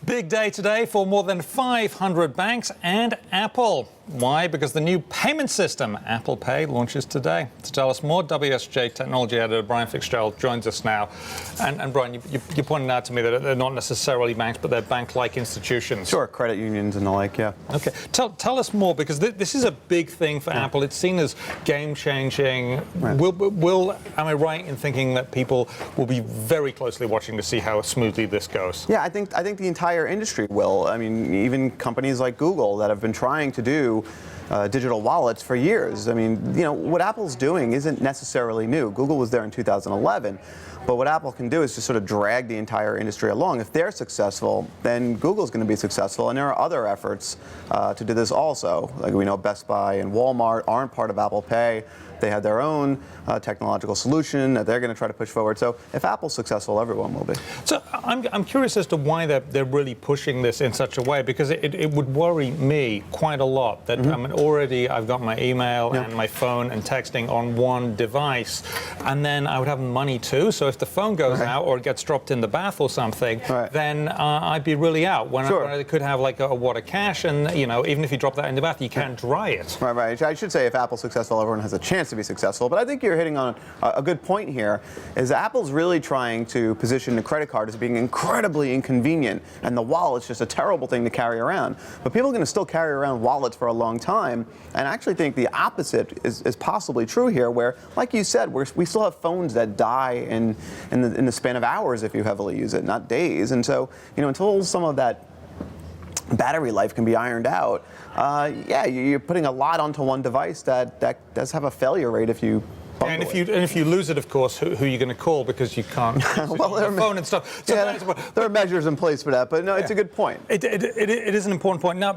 Big day today for more than 500 banks and Apple. Why? Because the new payment system, Apple Pay, launches today. To tell us more, WSJD technology editor Brian Fitzgerald joins us now. And Brian, you pointed out to me that they're not necessarily banks, but they're bank-like institutions. Sure, credit unions and the like, yeah. Okay, tell us more, because this is a big thing for Apple. It's seen as game-changing. Right. Am I right in thinking that people will be very closely watching to see how smoothly this goes? Yeah, I think the entire industry will. I mean, even companies like Google that have been trying to do digital wallets for years. I mean, what Apple's doing isn't necessarily new. Google was there in 2011, but what Apple can do is just sort of drag the entire industry along. If they're successful, then Google's going to be successful, and there are other efforts to do this also. Like we know Best Buy and Walmart aren't part of Apple Pay. They had their own technological solution that they're going to try to push forward. So if Apple's successful, everyone will be. So I'm curious as to why they're really pushing this in such a way, because it would worry me quite a lot that I mean, already I've got my email and my phone and texting on one device, and then I would have money too. So if the phone goes out or it gets dropped in the bath or something, then I'd be really out. When I could have like a wad of cash, and even if you drop that in the bath, you can't dry it. Right. I should say if Apple's successful, everyone has a chance to be successful. But I think you're hitting on a good point here, is Apple's really trying to position the credit card as being incredibly inconvenient, and the wallet's just a terrible thing to carry around. But people are going to still carry around wallets for a long time, and I actually think the opposite is possibly true here, where, like you said, we still have phones that die in the span of hours if you heavily use it, not days. And so, until some of that battery life can be ironed out, you're putting a lot onto one device that does have a failure rate if you and if you lose it, of course, who are you going to call, because you can't well, there the phone and stuff. So there are measures in place for that, but no, it's a good point. It is an important point. Now,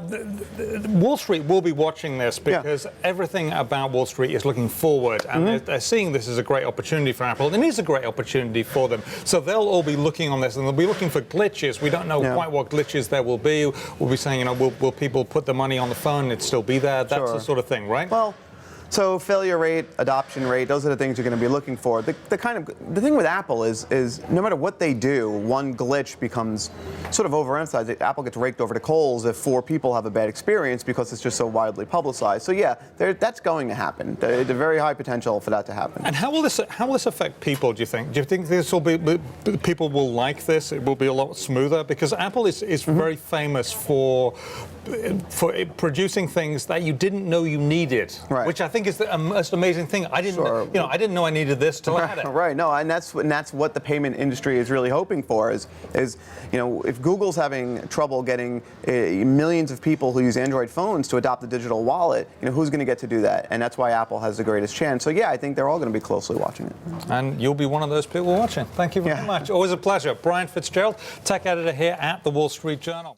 Wall Street will be watching this, because everything about Wall Street is looking forward, and they're seeing this as a great opportunity for Apple, and it is a great opportunity for them. So they'll all be looking on this, and they'll be looking for glitches. We don't know quite what glitches there will be. We'll be saying, will people put the money on the phone and it'd still be there? That's the sort of thing, right? Well, so failure rate, adoption rate, those are the things you're going to be looking for. The thing with Apple is no matter what they do, one glitch becomes sort of overemphasized. Apple gets raked over the coals if 4 people have a bad experience because it's just so widely publicized. So yeah, that's going to happen. There's a very high potential for that to happen. And how will this affect people, do you think? Do you think this will be, people will like this? It will be a lot smoother? Because Apple is very famous for producing things that you didn't know you needed, which I think is the most amazing thing. I didn't, I didn't know I needed this till I had it. Right. No, and that's what the payment industry is really hoping for. Is if Google's having trouble getting millions of people who use Android phones to adopt the digital wallet, who's going to get to do that? And that's why Apple has the greatest chance. So yeah, I think they're all going to be closely watching it. And you'll be one of those people watching. Thank you very much. Always a pleasure. Brian Fitzgerald, tech editor here at the Wall Street Journal.